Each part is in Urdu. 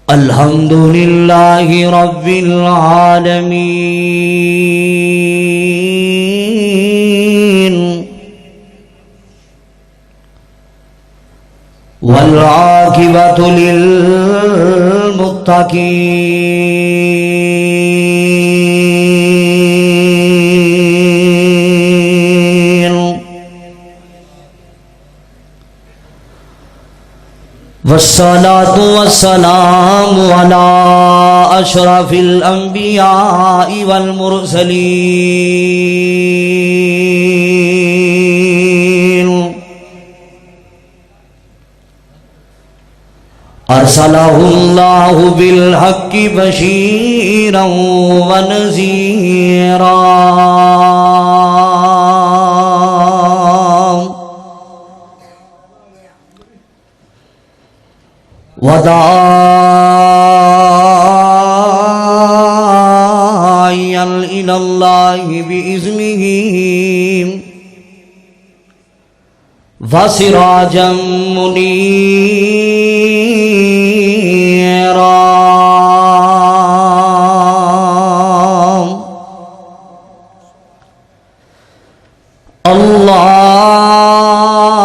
الحمد للہ رب العالمین والعاقبۃ للمتقین والصلاة والسلام على أشرف الأنبياء والمرسلين أرسله الله بالحق بشيرا ونذيرا وداعيا إلى الله بإذنه وسراجا منيرا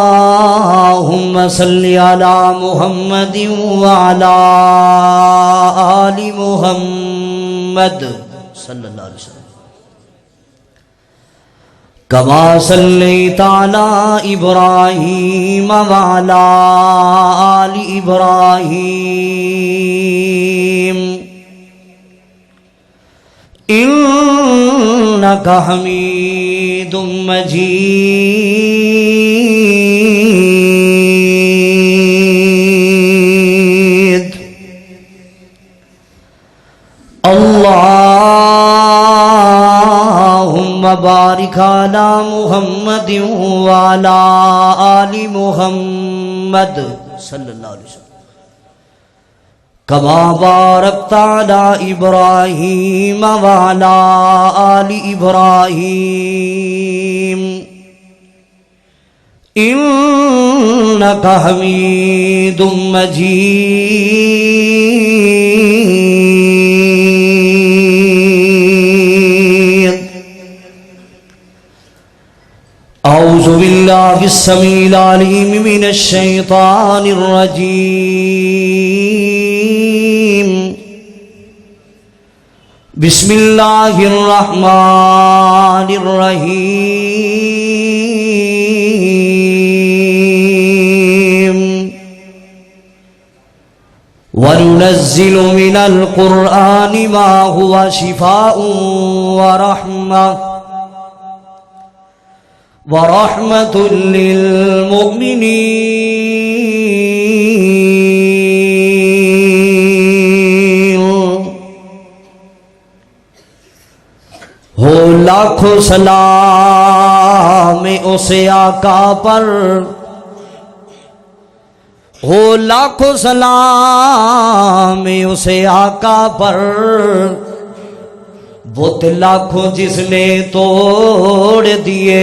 اللهم صل على محمد وعلى آل محمد صلی اللہ علیہ وسلم كما صليت على إبراهيم وعلى آل إبراهيم إنك حميد مجيد اللهم بارك على محمد وعلى آل محمد صلی اللہ علیہ وسلم كما باركت على إبراهيم وعلى آل إبراهيم إنك حميد مجيد أعوذ بالله السميع العليم من الشيطان الرجيم بسم الله الرحمن الرحيم وننزل من القرآن ما هو شفاء ورحمة للمؤمنين ہو لاکھوں سلام اسے آقا پر ہو لاکھوں سلام اسے آقا پر وہ لاکھوں جس نے توڑ دیے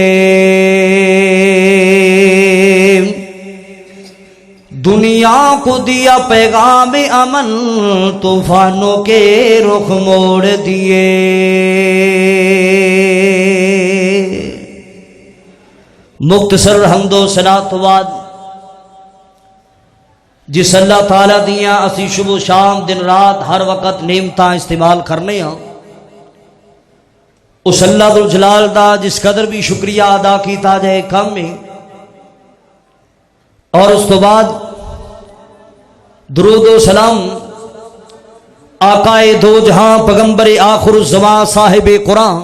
دنیا کو دیا پیغام امن طوفانوں کے رخ موڑ دیے مختصر حمد و صلاۃ بعد جس اللہ تعالیٰ دیاں اسی صبح شام دن رات ہر وقت نعمتاں استعمال کرنے ہاں اس اللہ ذوالجلال دا جس قدر بھی شکریہ ادا کیتا جائے کم میں اور اس تو بعد درود و سلام آقائے دو جہاں پیغمبر آخر الزمان صاحب قرآن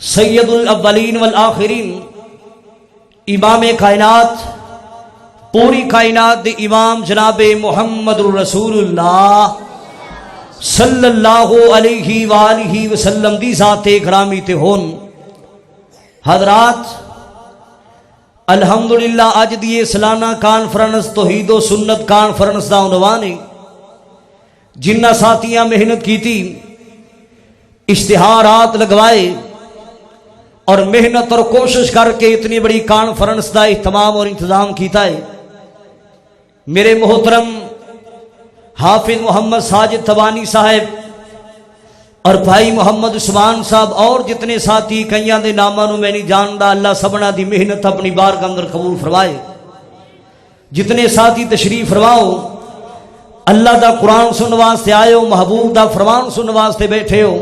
سید الاولین والآخرین امام کائنات پوری کائنات دے امام جناب محمد رسول اللہ صلی اللہ علیہ وآلہ وسلم دی ذات اکرامی تے ہون حضرات الحمدللہ اج دی سالانہ کانفرنس توحید و سنت کانفرنس دا عنوان ہے جنہ ساتھیاں محنت کی تھی اشتہارات لگوائے اور محنت اور کوشش کر کے اتنی بڑی کانفرنس کا اہتمام اور انتظام کیتا ہے۔ میرے محترم حافظ محمد ساجد تھوانی صاحب اور بھائی محمد عثمان صاحب اور جتنے ساتھی کئیاں دے ناماں نوں میں نہیں جاندا، اللہ سبنا دی محنت اپنی بارگاہ اندر قبول فرمائے۔ جتنے ساتھی تشریف فرماؤ، اللہ دا قرآن سننے واسطے آئے ہو، محبوب دا فرمان سننے واسطے بیٹھے ہو،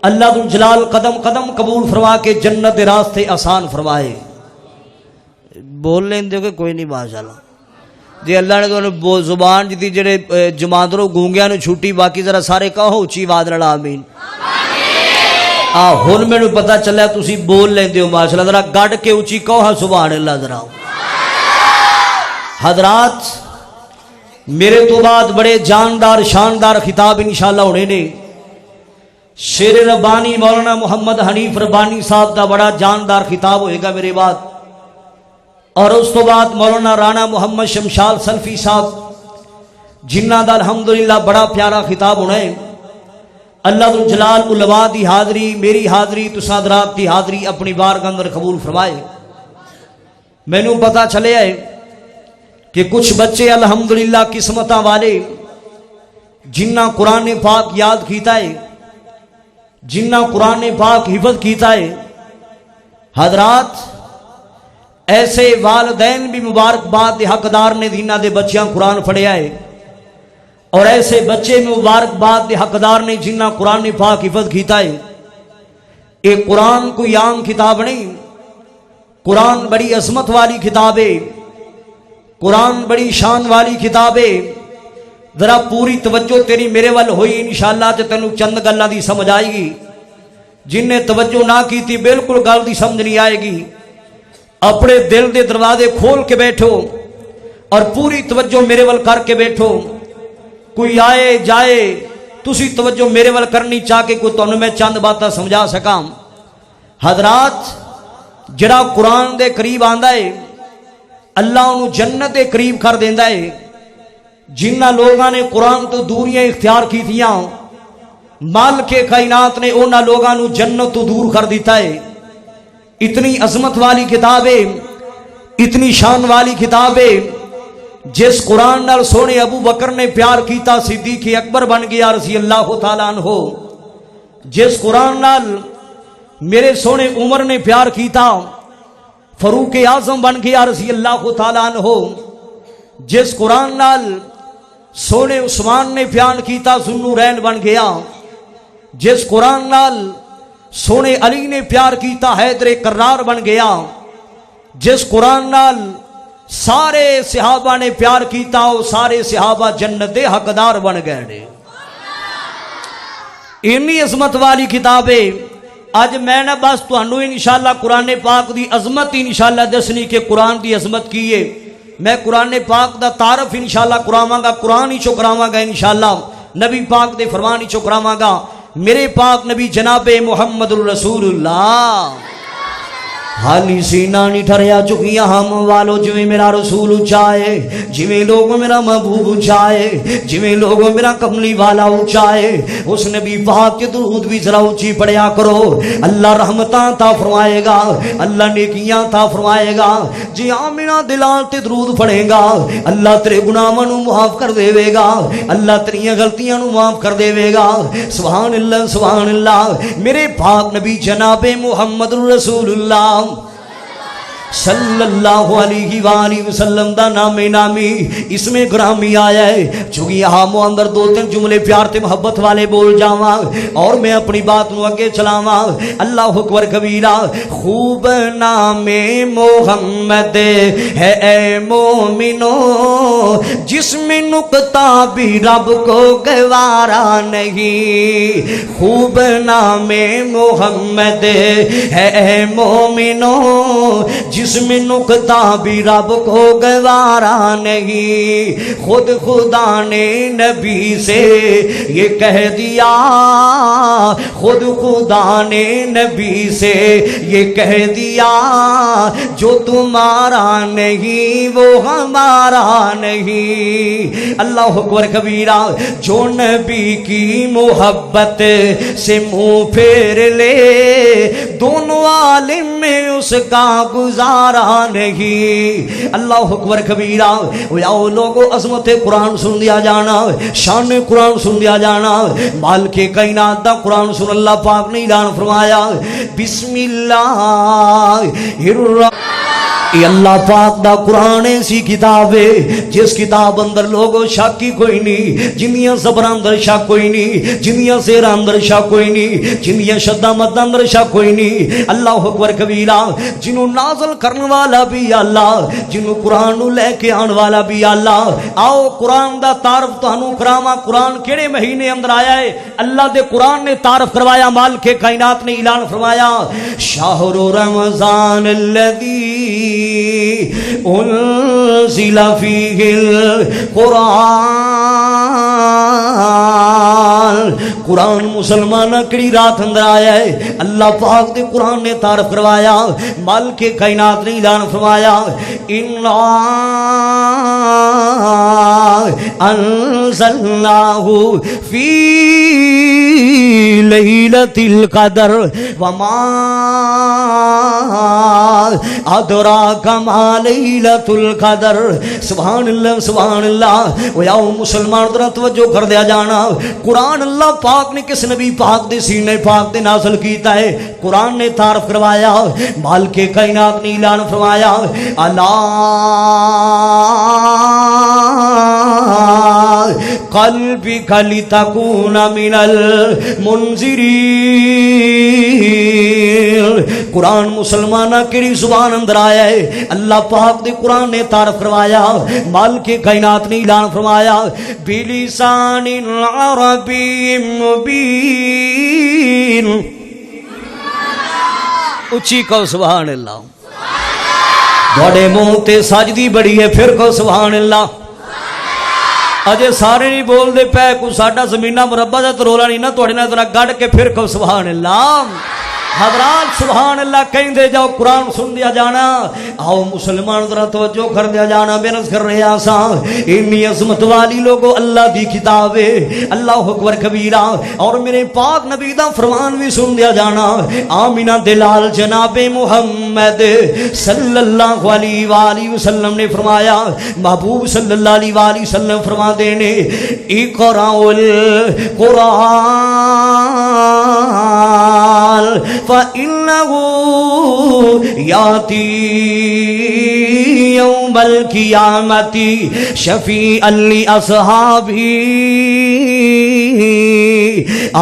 اللہ ذو جلال قدم قدم قبول فرما کے جنت دے راستے آسان فرمائے۔ بول لیں دے کہ کوئی نہیں ماشاءاللہ جی اللہ نے تو زبان جی جڑے جماندروں گونگیاں نو چھوٹی، باقی ذرا سارے کہو اچھی آواز نال آمین۔ ہن مینوں پتہ چلیا تسی بول لیندے ہو ماشاءاللہ، ذرا گڈ کے اچھی کہو ہاں سبحان اللہ ذرا۔ حضرات میرے تو بعد بڑے جاندار شاندار خطاب انشاءاللہ ہونے نے۔ شیر ربانی مولانا محمد حنیف ربانی صاحب دا بڑا جاندار خطاب ہوئے گا میرے بعد، اور اس تو بعد مولانا رانا محمد شمشاد سلفی صاحب جنہ دا الحمدللہ بڑا پیارا خطاب ہونا ہے۔ اللہ ذو جلال علماء دی حاضری، میری حاضری، تساں حضرات دی حاضری اپنی بارگاہ اندر قبول فرمائے۔ مینوں پتہ چلے ہے کہ کچھ بچے الحمدللہ قسمتاں والے جنہ قرآن پاک یاد کیتا ہے، جنہ قرآن پاک حفظ کیتا ہے، حضرات ایسے والدین بھی مبارکباد دے حقدار نے جنہ دے بچیاں قرآن پڑھیا ہے، اور ایسے بچے مبارکباد دے حقدار نے جنہ قرآن پاک حفظ کیتا ہے۔ ایک قرآن کوئی عام کتاب نہیں، قرآن بڑی عظمت والی کتاب ہے، قرآن بڑی شان والی کتاب ہے۔ ذرا پوری توجہ تیری میرے ول ہوئی انشاءاللہ تے تینوں چند گلاں دی سمجھ آئے گی، جن نے توجہ نہ کی تھی بالکل گل دی سمجھ نہیں آئے گی۔ اپنے دل دے دروازے کھول کے بیٹھو اور پوری توجہ میرے ول کر کے بیٹھو۔ کوئی آئے جائے تسی توجہ میرے ول کرنی چاہ کے کوئی تانوں میں چند باتاں سمجھا سکاں۔ حضرات جڑا قرآن دے قریب آندا ہے اللہ انہوں جنت دے قریب کر دیندا ہے۔ جنہ لوگاں نے قرآن تو دوریاں اختیار کی تھیاں، مالک کائنات نے اونا لوگاں نو جنت تو دور کر دیتا ہے۔ اتنی عظمت والی کتاب ہے، اتنی شان والی کتاب ہے، جس قرآن نال سونے ابو بکر نے پیار کیتا صدیق اکبر بن گیا رضی اللہ تعالیٰ عنہ۔ جس قرآن نال میرے سونے عمر نے پیار کیتا فاروق اعظم بن گیا رضی اللہ تعالیٰ عنہ۔ جس قرآن نال سونے عثمان نے پیار کیتا ذوالنورین بن گیا۔ جس قرآن نال سونے علی نے پیار کیتا حیدر کرار بن گیا۔ جس قرآن نال سارے صحابہ نے پیار کیتا وہ سارے صحابہ جنت دے حقدار بن گئے۔ اتنی عظمت والی کتاب ہے۔ اج میں نہ بس تانوں انشاءاللہ قرآن پاک دی عظمت انشاءاللہ دسنی کہ قرآن دی عظمت کی ہے۔ میں قرآن پاک دا تعارف انشاءاللہ کراواں گا، قرآن ہی چو کراواں گا انشاءاللہ، نبی پاک دے فرمان ہی چو کراواں گا۔ میرے پاک نبی جناب محمد الرسول اللہ حالی سینہ نہیں ٹھریا چکیاں ہم والو، جویں میرا رسول اچائے، جویں لوگ میرا محبوب اچائے، جویں لوگ میرا کملی والا اچائے، اس نبی پاک کے درود بھی ذرا اونچی پڑھیا کرو۔ اللہ رحمتاں تا فرمائے گا، اللہ نیکیاں تا فرمائے گا۔ جی آمینہ دلال تے درود پڑھے گا اللہ تیرے گناہاں نو معاف کر دے گا، اللہ تیری غلطیاں نو معاف کر دے گا۔ سبحان اللہ سبحان اللہ۔ میرے پاک نبی جناب محمد الرسول اللہ صلی اللہ علیہ وآلہ وسلم دا نام نامی اس میں گرامی آیا ہے، چونکہ یہاں مو اندر دو تین جملے پیار تے محبت والے بول جاواں اور میں اپنی بات نو اگے چلاواں۔ اللہ اکبر کبیرہ۔ خوب نام محمد ہے اے مومنو، جس میں نقطہ بھی رب کو گوارا نہیں۔ خوب نام محمد ہے اے مومنو، جس میں نقطہ بھی رب کو گوارا نہیں۔ خود خدا نے نبی سے یہ کہہ دیا، خود خدا نے نبی سے یہ کہہ دیا، جو تمہارا نہیں وہ ہمارا نہیں۔ اللہ اکبر کبیرہ۔ جو نبی کی محبت سے منہ پھیر لے، دونوں عالم میں اس کا گزارا نہیں۔ اللہ اکبر کبیرہ۔ او لوگو عظمت قرآن سن دیا جانا، شان قرآن سن دیا جانا، مالک کائنات دا قرآن سن۔ اللہ پاک نے اعلان فرمایا بسم اللہ یہ اللہ پاک دا قرآن ایسی کتاب ہے جس کتاب اندر لوگوں شک کی کوئی نہیں، جنیاں صبر اندر شک کوئی نہیں، جنیاں سیر اندر شک کوئی نہیں، جنیاں شدہ مد اندر شک کوئی نہیں۔ اللہ اکبر کبیرہ۔ جنہوں نازل کرنے والا بھی اللہ، جنہوں قرآن نو لے کے آن والا بھی اللہ۔ آؤ قرآن دا تعارف تانوں کراواں۔ قرآن کیڑے مہینے اندر آیا ہے؟ اللہ دے قرآن نے تعارف کروایا، مالک کائنات نے اعلان فرمایا شہر رمضان الذی انزل فیہ القرآن۔ قرآن مسلمانہ کڑی رات اندر آیا ہے؟ اللہ پاک دے قرآن نے تعارف کروایا، مالک کائنات نے اعلان فرمایا اِنَّا انزلناہ فی لیلۃ القدر وما ادراک ما لیلۃ القدر۔ سبحان اللہ سبحان اللہ۔ وہ آؤ مسلمان ذرا توجہ کر دیا جانا، قرآن اللہ پاک نے کس نبی پاک دے سینے پاک دے نازل کیتا ہے؟ قرآن نے تعارف کروایا، مالک کائنات نے اعلان فرمایا الا قلبک لتکون من المنذرین۔ قرآن مسلمانہ کیڑی زبان اندر آیا ہے؟ اللہ پاک دے قرآن نے تعارف کروایا، مالک کائنات نے اعلان فرمایا بلسان عربی مبین۔ اچھی کو سبحان اللہ۔ بڑے منہ تے سجدی بڑی ہے، پھر کو سبحان اللہ۔ اجے سارے نہیں بول دے پے، کوئی ساڈا زمینہ مربع دا تو رولا نہیں نا، تھوڑے نال ذرا گڑ کے پھر کو سبحان اللہ۔ حضرات سبحان اللہ کہیں دے جاؤ، قرآن سن دیا جانا۔ آؤ مسلمان ذرا توجہ کر دیا جانا، محنت کر رہے آسان اتنی عظمت والی لوگو اللہ دی کتاب ہے۔ اللہ اکبر کبیرہ۔ اور میرے پاک نبی دا فرمان بھی سن دیا جانا۔ آمینہ دلال جناب محمد صلی اللہ علیہ وآلہ وسلم نے فرمایا، محبوب صلی اللہ علیہ وآلہ وسلم فرما دینے اقرأوا القرآن فَإِنَّهُ يَأْتِي يَوْمَ الْقِيَامَةِ شَفِيعًا لِأَصْحَابِهِ۔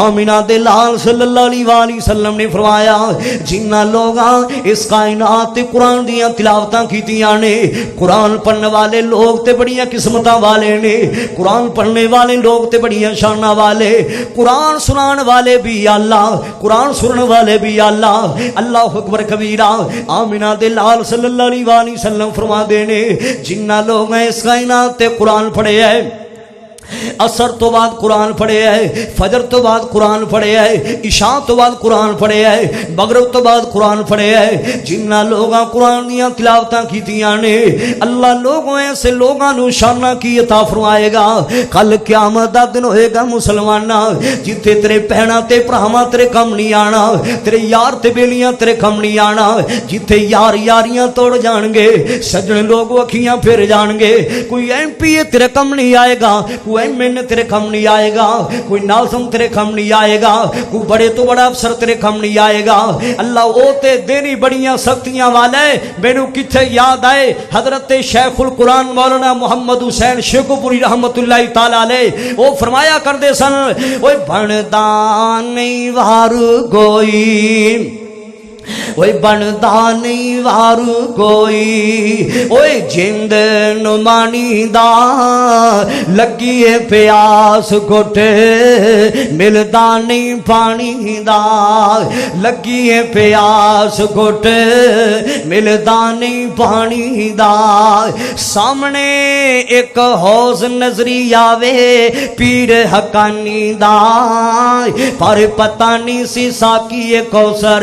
آمینہ دلال صلی اللہ علیہ وآلہ وسلم نے فرمایا جنہ لوگاں اس کائنات قرآن دیاں تلاوتاں کیتیاں نے، قرآن پڑھنے والے لوگ تے بڑیاں قسمتاں والے نے، قرآن پڑھنے والے لوگ تے بڑیاں شانہ والے، قرآن سنان والے بھی اللہ، قرآن سنن والے بھی اللہ۔ اللہ اکبر کبیرہ۔ آمینہ دلال صلی اللہ علیہ وآلہ وسلم فرما دینے جنہ لوگ اس کائنات تے قرآن پڑھے ہیں، اثر تو بعد قرآن پڑھے ہے، فجر تو بعد قرآن پڑھے ہے، عشاء تو بعد قرآن پڑھے ہے، مغرب تو بعد قرآن پڑھے ہے، جنہ لوگاں قرآن دیاں تلاوتاں کیتیاں نے اللہ لوگوں ایسے لوگاں نو شانہ کی عطا فرمائے گا۔ کل قیامت دا دن ہوئے گا مسلمانہ جتھے تیرے پہنا تے پراہاں تیرے کم نہیں آنا، تیرے یار تے بیلیاں تیرے کم نہیں آنا، جتھے یار یاریاں توڑ جان گے، سجن لوگ اکھیاں پھر جان گے، کوئی ایم پی اے تیرے کم نہیں آئے گا، کوئی ایم این تیرے کم نہیں آئے گا، کوئی ناظم تیرے کم نہیں آئے گا، کوئی بڑے تو بڑا افسر تیرے کم نہیں آئے گا۔ اللہ اوتے دینی بڑیاں سختیاں والا ہے۔ مینوں کتھے یاد آئے حضرت شیخ القرآن مولانا محمد حسین شیخو پوری رحمت اللہ تعالی علیہ، وہ فرمایا کرتے سن اوے بندا نہیں وار کوئی، اوے بندا نہیں وار کوئی، اوے جند نمانی دا لگیے پیاس گھٹ ملدا نہیں پانی دا، لگیے پیاس گھٹ ملدا نہیں پانی دا، سامنے ایک حوض نظری آوے پیر حقانی دا، پر پتہ نہیں سی ساکی کوثر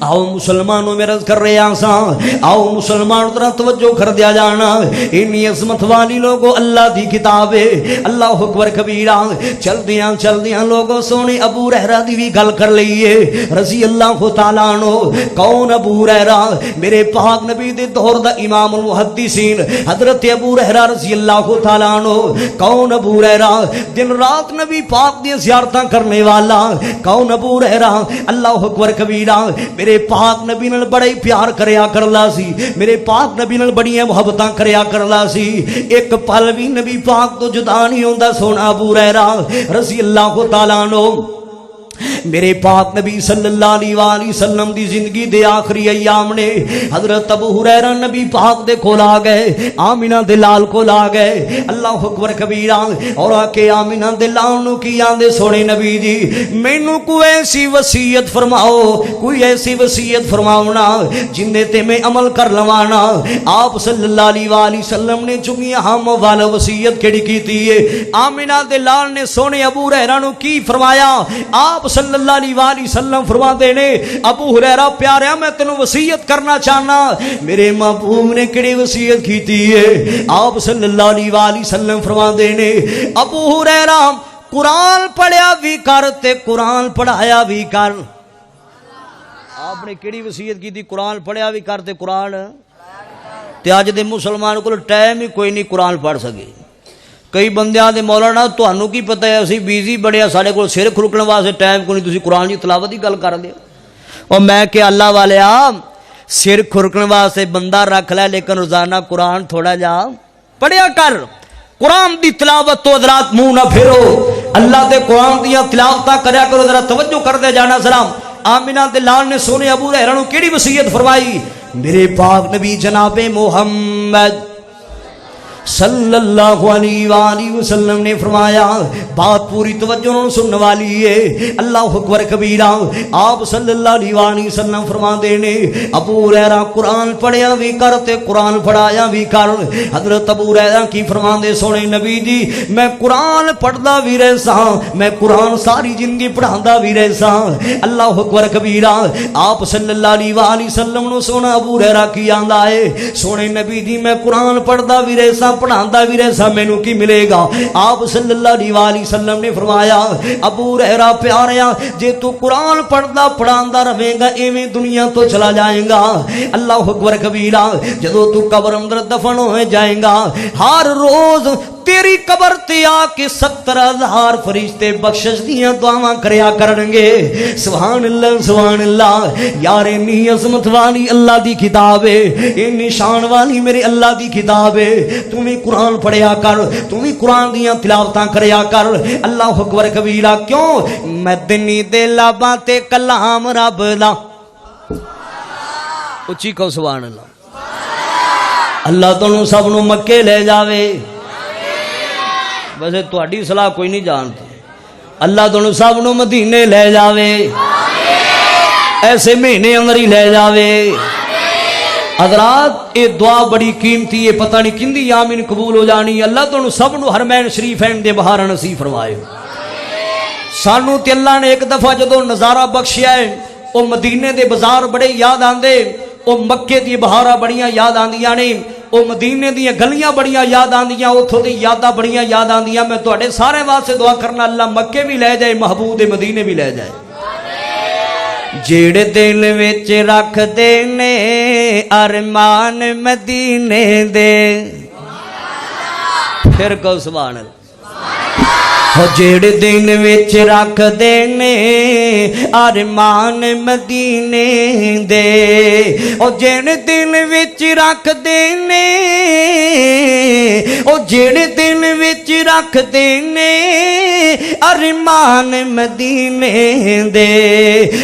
آؤ مسلمانوں میں عرض کر رہے آسان، آؤ مسلمان ذرا توجہ کر دیا جانا، انی عظمت والی لوگوں اللہ دی کتاب ہے، اللہ اکبر کبیرہ۔ چل دیاں لوگوں سونے ابو ہریرہ دی بھی گل کر لئیے رضی اللہ تعالیٰ عنہ۔ کون ابو ہریرہ؟ میرے پاک نبی دے دور دا امام المحدثین حضرت ابو ہریرہ رضی اللہ تعالیٰ عنہ۔ کون ابو ہریرہ؟ دن رات نبی پاک دی زیارتاں کرنے والا۔ کون ابو ہریرہ؟ اللہ اکبر کبیرہ۔ میرے پاک نبی نال بڑا ہی پیار کریا کرلا سی، میرے پاک نبی نال بڑیاں محبتاں کریا کرلا سی، ایک پل بھی نبی پاک تو جدا نہیں ہوندا سونا ابو ہریرہ رضی اللہ تعالیٰ عنہ۔ میرے پاک نبی صلی اللہ علیہ وآلہ وسلم دی زندگی دے آخری ایام نے حضرت ابو ہریرہ نبی پاک دے کول آ گئے، آمینہ دے لال کول آ گئے، اللہ اکبر کبیرہ، اور آ کے آمینہ دے لال نو کی آندے سونے نبی جی مینوں کوئی ایسی وصیت فرماؤ، کوئی ایسی وصیت فرماؤنا جن دے تے میں عمل کر لوانا۔ آپ صلی اللہ علیہ وآلہ وسلم نے چنگی ہم والا وصیت کیڑی کیتی ہے؟ آمینہ دے لال نے سونے ابو ہریرہ نو کی فرمایا؟ آپ صلی اللہ علیہ وآلہ وسلم فرما دینے ابو ہریرہ پیاریا میں تنوں وصیت کرنا چاہنا۔ میرے محبوب نے کڑی وصیت کیتی ہے؟ آپ صلی اللہ علیہ وآلہ وسلم فرما دینے ابو ہریرہ قرآن پڑھیا بھی کر تے قرآن پڑھایا بھی کر۔ آپ نے کڑی وصیت کی تھی؟ قرآن پڑھیا بھی کر تے قرآن تے اج دے مسلمان کو ٹائم ہی کوئی نہیں قرآن پڑھ سکے۔ کئی بندیاں دے مولانا تانوں کی پتہ ہے اسی بیزی بڑے ساڈے کول سر کھڑکن واسطے ٹائم کو نہیں، تسی قرآن دی تلاوت دی گل کر دے۔ اور میں کہ اللہ والیا سر کھڑکن واسطے بندہ رکھ لے لیکن روزانہ قرآن تھوڑا جا پڑھیا کر۔ قرآن دی تلاوت تو حضرات منہ نہ پھیرو، اللہ دے قرآن دیاں تلاوتاں کریا کرو، ذرا توجہ کر دے جانا ذرا۔ آمینہ دے لال نے سونے ابو ہریرہ نو کیڑی وصیت فرمائی؟ میرے پاک نبی جناب محمد صلی اللہ علیہ وآلہ وسلم نے فرمایا، بات پوری توجہ نال سننے والی ہے، اللہ اکبر کبیرہ۔ آپ صلی اللہ علیہ وآلہ وسلم فرما دینے ابو ہریرہ قرآن پڑھیا بھی کر تے قرآن پڑھایا بھی کر۔ حضرت ابو ہریرہ کی فرما دے سونے نبی جی میں قرآن پڑھدا بھی رہسا، میں قرآن ساری زندگی پڑھاندا بھی رہسا، اللہ اکبر کبیرہ۔ آپ صلی اللہ علیہ وآلہ وسلم نو سونا ابو ہریرہ کی آندا ہے سونے نبی جی میں قرآن پڑھدا بھی رہسا پڑھاندا بھی رہسا، مینوں کی ملے گا؟ آپ صلی اللہ علیہ وآلہ وسلم نے فرمایا ابو ہریرہ پیاریا جے تو قرآن پڑھدا پڑھاندا رہے گا ایویں دنیا تو چلا جائے گا، اللہ اکبر کبیرہ۔ جدوں تو قبر اندر دفن ہو جائے گا ہر روز تیری قبر تے آ کے 70,000 فرشتے بخشش دیاں دعاواں کریا کرنگے۔ سبحان اللہ سبحان اللہ۔ یار انی عظمت والی اللہ دی کتاب ہے، انی شان والی میرے اللہ دی کتاب ہے، تم بھی قرآن پڑھیا کر، تم بھی قرآن دیاں تلاوتاں کریا کر، اللہ اکبر کبیرہ۔ کیوں؟ مدنی دے لباں تے کلام رب دا، اچھی کہو سبحان اللہ۔ اللہ تانوں سب نو مکے لے جاوے، ویسے تہاڈی صلاح کوئی نہیں جانتے، اللہ تانوں سب نو مدینے لے جاوے، ایسے مہینے اندر ہی لے جاوے۔ حضرات یہ دعا بڑی قیمتی ہے، پتہ نہیں کندی آمین قبول ہو جانی۔ اللہ تانوں سب نو حرمین شریفین دے بہار نصیب فرمائے۔ سانو تے اللہ نے ایک دفعہ جدوں نظارہ بخشیا ہے، او مدینے دے بازار بڑے یاد آندے، او مکے دی بہاراں بڑیاں یاد آندیاں نے، او مدینے دی گلیاں بڑیاں یاد آندیاں، اوتھوں دی یاداں بڑیاں یاد آندیاں۔ میں تواڈے سارے واسطے دعا کرنا اللہ مکے بھی لے جائے، محبوب دے مدینے بھی لے جائے۔ جیڑے دل وچ رکھ دے نے ارمان مدینے دے، پھر کہو سبحان اللہ۔ جیڑے دل وچ رکھ دے نے ارمان مدینے دے، او جیڑے دل وچ رکھ دے نے، او جیڑے دل وچ رکھ دے نے ارمان مدینے دے،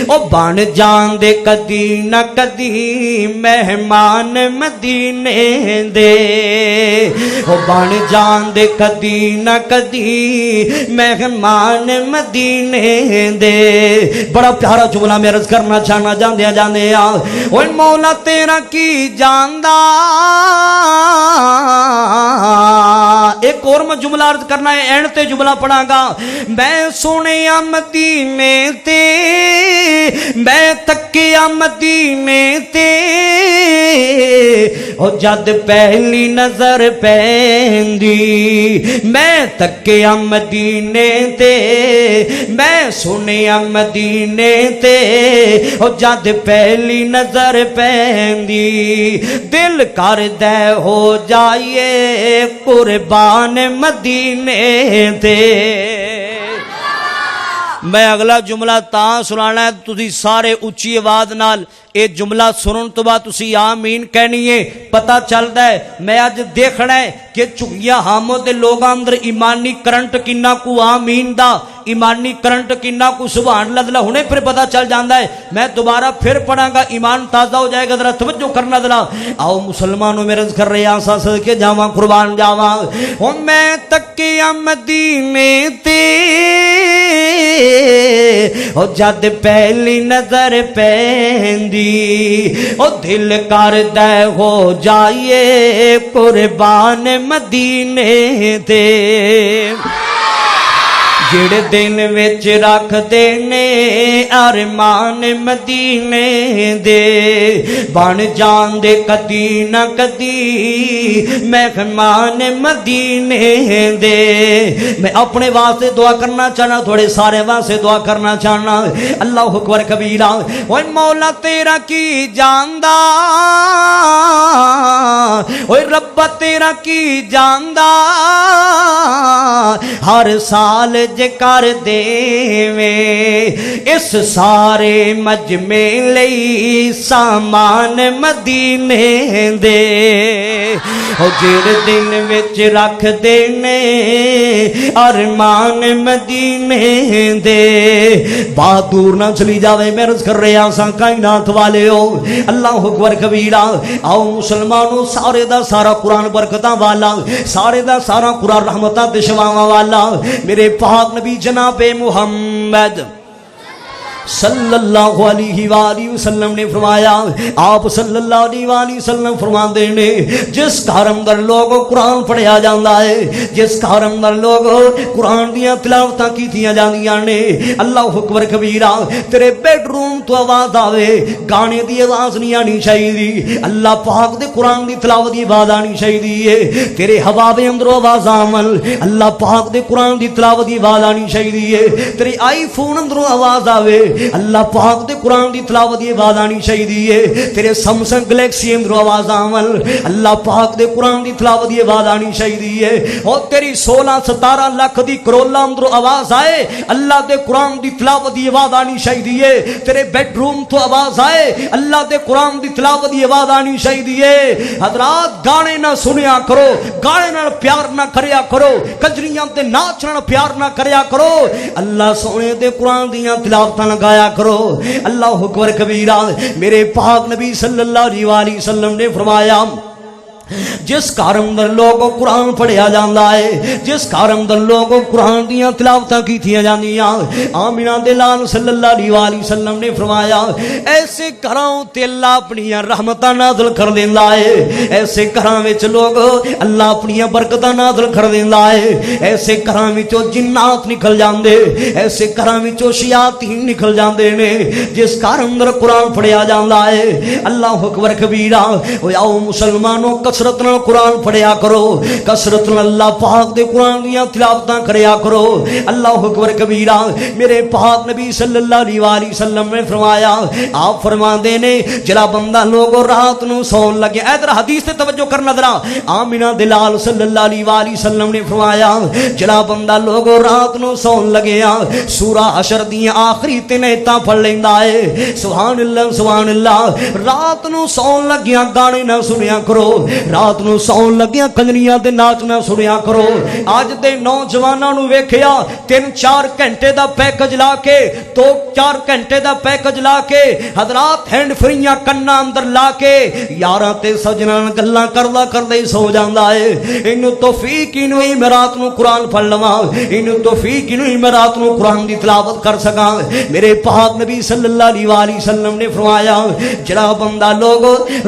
او بن جان دے کدی نہ کدی مہمان مدینے دے، او بن جان دے کدی نہ کدی مہمان مدینے دے۔ بڑا پیارا جملہ میں عرض کرنا چاہنا جاندے جاندے اوے مولا تیرا کی جاندا ایک اور میں جملہ عرض کرنا ہے، اینڈ تے جملہ پڑھاں گا۔ میں سنیا مدینے تے، میں تکیا مدینے تے، او جد پہلی نظر پیندی، میں تکیا مدینے تے، میں سنیا مدینے تے، او جد پہلی نظر پیندی، دل کر دے ہو جائیے قربان مدینے تے۔ میں اگلا جملہ تاں سنانا ہے، تسی سارے اچھی آواز نال اے جملہ سنن تو بعد تسی آمین کہنی ہے۔ پتہ چلدا ہے میں اج دیکھنا ہے کہ چگیاں ہاموں دے لوگاں اندر ایمانی کرنٹ کنا کو آمین دا، ایمانی کرنٹ کنا کو سبحان اللہ دا، ہنے پھر پتہ چل جاندا ہے۔ میں دوبارہ پھر پڑھاں گا، ایمان تازہ ہو جائے گا، ذرا توجہ کرنا ذرا۔ آؤ مسلمانوں میں عرض کر رہے ہیں سا صدقے جاواں قربان جاواں، او میں تکیا مدینے تے، او جد پہلی نظر پیندی، او دل کر دے ہو جائیے قربان مدینے تے۔ جڑے دن وچ رکھ دینے ارمان مدینے دے، بن جان دے کدی نہ کدی مہمان مدینے دے۔ میں اپنے واسطے دعا کرنا چاہنا، تھوڑے سارے واسطے دعا کرنا چاہنا۔ اللہ اکبر کبیرہ، اوے مولا تیرا کی جاندا، اوے رب تیرا کی جاندا، ہر سال جے کر دیویں اس سارے مجمع لئی سامان مدینے دے، او جڑ دن وچ رکھ دینے ارمان مدینے دے۔ بات دور نہ چلی جاوے، میں عرض کر رہا سا کائنات والے ہو۔ اللہ اکبر کبیرہ، آؤ مسلمانوں سارے دا سارا قرآن برکتاں والا، سارے دا سارا قرآن رحمتاں تے شفاواں والا میرے پاک نبی جناب محمد صلی اللہ علیہ وآلہ وسلم نے فرمایا، آپ صلی اللہ علیہ وآلہ وسلم فرماندے نے جس گھر اندر لوگ قرآن پڑھیا جاندا ہے، جس گھر اندر لوگ قرآن دیاں تلاوتاں کیتیاں جاندیاں نے، اللہ اکبر کبیرہ، تیرے بیڈ روم تو آواز آوے، گانے دی آواز نہیں آنی چاہیے، اللہ پاک دے قرآن دی تلاوت دی آواز آنی چاہیے، تیرے حوابے اندر آواز عمل اللہ پاک دے قرآن دی تلاوت دی آواز آنی چاہیے، تیرے آئی فون اندر آواز آوے اللہ پاک دے قرآن دی تلاوت دی آواز آنی چاہیے، تیرے سمسنگ گلیکسی اندر آواز عمل اللہ پاک دے قرآن دی تلاوت دی آواز آنی چاہیے، اور تیری 16-17 لاکھ دی کروڑا اندر آواز آئے اللہ دے قرآن دی تلاوت دی آواز آنی چاہیے، تیرے بیڈ روم تو آواز آئے اللہ دے قرآن دی تلاوت دی آواز آنی چاہیے۔ حضرات گانے نہ سنیا کرو، گانے نہ پیار نہ کریا کرو، کجریاں تے ناچ نہ پیار نہ کریا کرو، اللہ سونے دے قرآن دیاں تلاوتاں لگایا کرو۔ اللہ اکبر کبیرہ، میرے پاک نبی صلی اللہ علیہ وآلہ وسلم نے فرمایا جس گھر اندر لوگوں قرآن پڑھیا جاندا ہے، جس گھر اندر لوگوں قرآن دیاں تلاوتاں کیتیاں جاندیاں، آمینہ دے لال صلی اللہ علیہ وآلہ وسلم نے فرمایا ایسے گھراں تے اللہ اپنی رحمتاں نازل کر دیندا ہے، ایسے گھراں وچ لوگ اللہ اپنی برکتاں نازل کر دیندا ہے، ایسے گھراں وچوں جنات نکل جاندے، ایسے گھراں وچوں شیاطین نکل جاندے نے، جس گھر اندر قرآن پڑھیا جاندا ہے۔ اللہ اکبر کبیرہ، او آؤ مسلمانوں کثرت نال قرآن پڑھیا کرو، کثرت نال اللہ پاک دے قرآن دیاں تلاوتاں کریا کرو۔ اللہ اکبر کبیرہ، میرے پاک نبی صلی اللہ علیہ وآلہ وسلم نے فرمایا، آپ فرماندے نے جڑا بندہ لوگوں رات نو سون لگے، ادھر حدیث تے توجہ کرنا ذرا، آمینہ دلال صلی اللہ علیہ وآلہ وسلم نے فرمایا جڑا بندہ لوگوں رات نو سون لگیا سورہ حشر دیاں آخری 3 ایتاں پڑھ لیندا ہے، سبحان اللہ سبحان اللہ۔ رات نو سون لگیا گانے نہ سنیا کرو، رات نو سون لگیا کنجریاں دے ناچ نہ سنیا کرو۔ اج دے نوجواناں نو ویکھیا 3-4 گھنٹے دا پیکج لا کے 2-4 گھنٹے دا پیکج لا کے حضرات ہینڈ فریاں کناں اندر لا کے یاراں تے سجناں گلاں کردا کردے سو جاندا ہے۔ اینو توفیق ہی نہیں میں رات نو قرآن پڑھ لواں، اینو توفیق ہی نہیں میں رات نو قرآن دی تلاوت کر سکاں۔ میرے پاک نبی صلی اللہ علیہ وآلہ وسلم نے فرمایا جڑا بندہ لوگ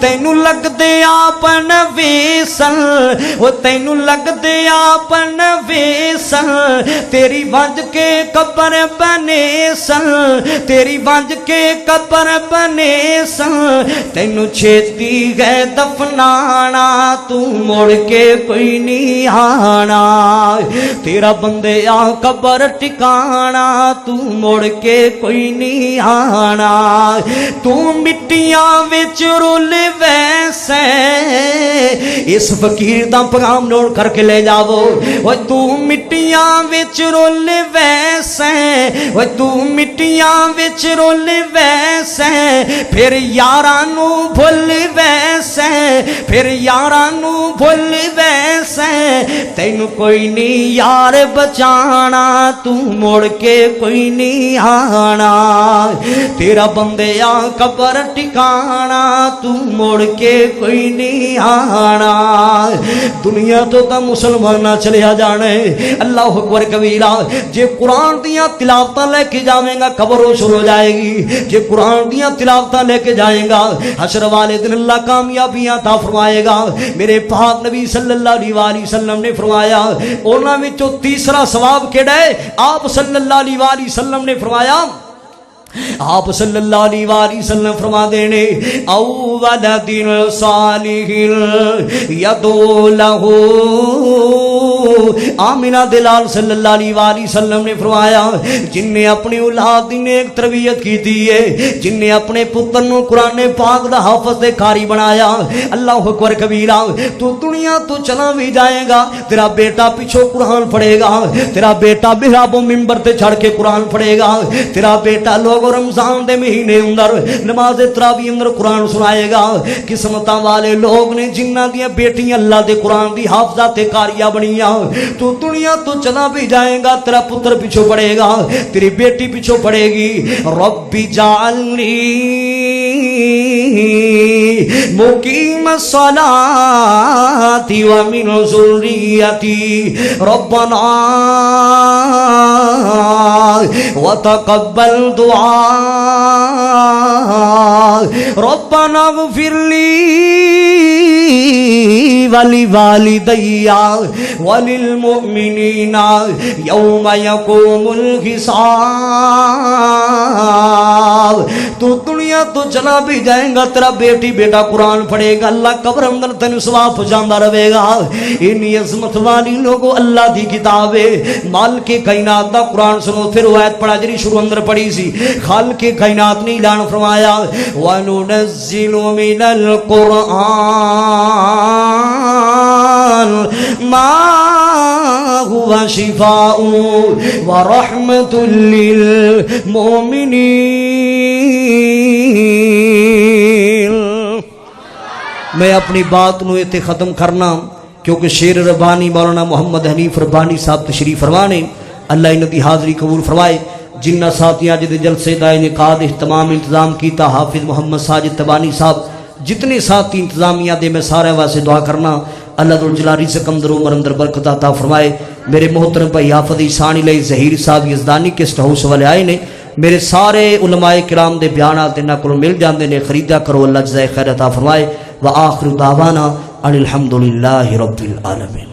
تینوں لگ دے اپن ویسن وہ تینوں لگ دے اپن ویسن تیری ونج کے قبر بنے سن تیری ونج کے قبر بنے سن تینوں چھیتی گئے دفنانا تو مڑ کے کوئی نہیں آنا تیرا بندے آ قبر ٹکانا تو مڑ کے کوئی نہیں آنا تو مٹیاں وچ رول ویسے اس فقیر دا پیغام نوٹ کر کے لے جاؤ وہ تو مٹیاں وچ رول ویسے وہ تو مٹیاں وچ رول ویسے پھر یاراں نو بھول ویسے پھر یاراں نو بھول ویسے تینوں کوئی نہیں یار بچانا تو مڑ کے کوئی نہیں آنا تیرا بندے آ قبر ٹکانا تو مڑ کے کوئی نہیں آنا دنیا تو مسلمان چلیا جانے اللہ اکبر کبیرہ جے قرآن دیاں تلاوتاں لے کے جاویں گا قبر روشن ہو جائے گی جے قرآن دیاں تلاوتاں لے کے جائیں گا حشر والے دن اللہ کامیابیاں عطا فرمائے گا میرے پاک نبی صلی اللہ علیہ وسلم نے فرمایا انہاں وچوں تیسرا ثواب کیڑا ہے آپ صلی اللہ علیہ وسلم نے فرمایا آپ صلی اللہ علیہ وآلہ وسلم فرما دینے او ولد صالح یدعو لہ آمینہ دلال صلی اللہ علیہ وآلہ وسلم نے فرمایا جن نے اپنی اولاد دی نیک تربیت کی ہے جن نے اپنے پتر نو قرآن پاک دا حافظ دے قاری بنایا اللہ اکبر کبیرہ تو دنیا تو چلا بھی جائے گا تیرا بیٹا پیچھو قرآن پڑھے گا تیرا بیٹا محراب و منبر تے چڑھ کے قرآن پڑھے گا تیرا بیٹا لوگ رمضان دے مہینے اندر نماز تراویح اندر قرآن سنائے گا قسمتاں والے لوگ نے جنہ دیاں بیٹیاں اللہ دے قرآن دی حافظہ تے قاریہ بنیاں تو دنیا تو چلا بھی جائے گا تیرا پتر پیچھو پڑے گا تیری بیٹی پیچھو پڑے گی ربی جعلنی مقیم الصلاة ومن ذریتی ربنا وتقبل دعاء ربنا اغفر لي ولوالدي وللمؤمنين يوم يقوم الحساب تو دنیا تو چلا بھی جائے گا تیرا بیٹی بیٹا قرآن پڑھے گا اللہ قبر اندر تینوں ثواب پہنچاندا رہے گا انی عظمت والی لوگوں اللہ دی کتاب ہے مالک کائنات دا قرآن سنو پھر وہ آیت پڑھا جڑی شروع اندر پڑھی سی خالق کائنات نے اعلان فرمایا وَنُنَزِّلُ مِنَ الْقُرْآنِ مَا هُوَ شِفَاءٌ وَرَحْمَةٌ لِّلْمُؤْمِنِينَ میں اپنی بات نو ایتھے ختم کرنا کیونکہ شیر ربانی مولانا محمد حنیف ربانی صاحب تشریف فرمانے اللہ انہاں دی حاضری قبول فرمائے جنہ ساتھیاں جدے جلسے دا انعقاد اہتمام انتظام کیتا حافظ محمد ساجد تبانی صاحب جتنے ساتھی انتظامیہ دے میں سارے واسے دعا کرنا اللہ ذوالجلال رزق اندر عمر اندر برکت عطا فرمائے میرے محترم بھائی حافظ عیسان علیہ ظہیر صاحب یزدانی گیسٹ ہاؤس والے آئے نے میرے سارے علماء کرام دے بیانات انہاں کولوں مل جاندے نے خریدا کرو اللہ جزائے خیر عطا فرمائے وآخر دعوانا ان الحمدللہ رب العالمین